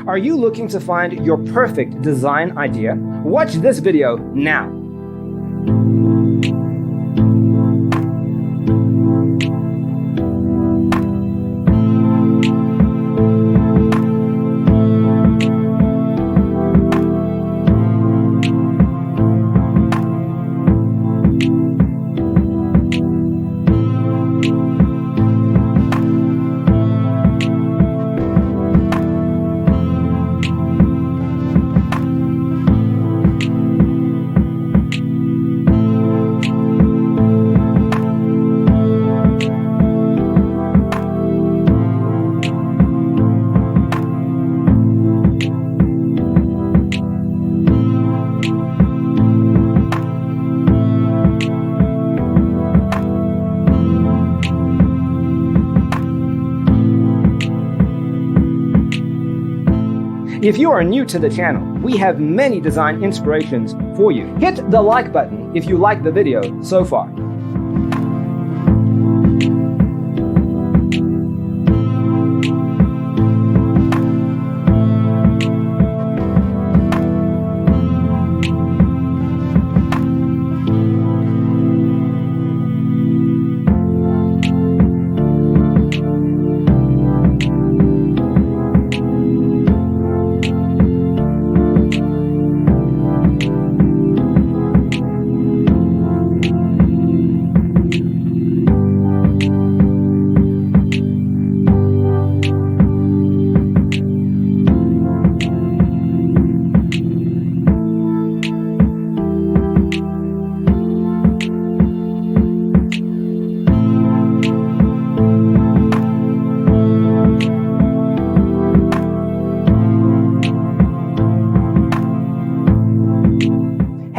Are you looking to find your perfect design idea? Watch this video now. If you are new to the channel, we have many design inspirations for you. Hit the like button if you like the video so far.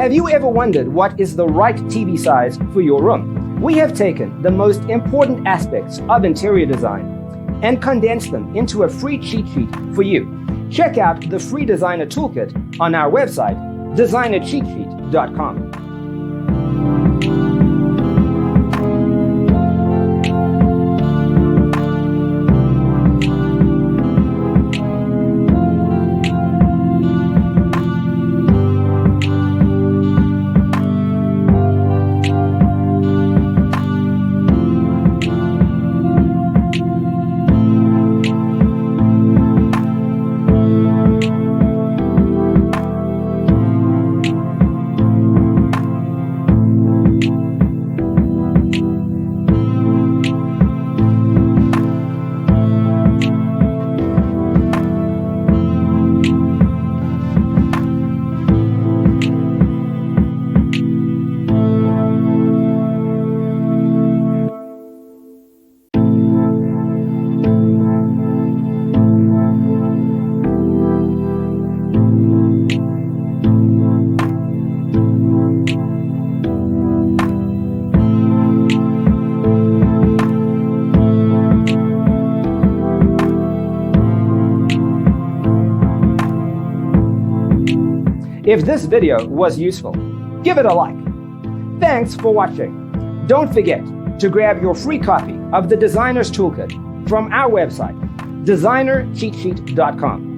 Have you ever wondered what is the right TV size for your room? We have taken the most important aspects of interior design and condensed them into a free cheat sheet for you. Check out the free designer toolkit on our website, designercheatsheet.com. If this video was useful, give it a like. Thanks for watching. Don't forget to grab your free copy of the Designer's Toolkit from our website, designercheatsheet.com.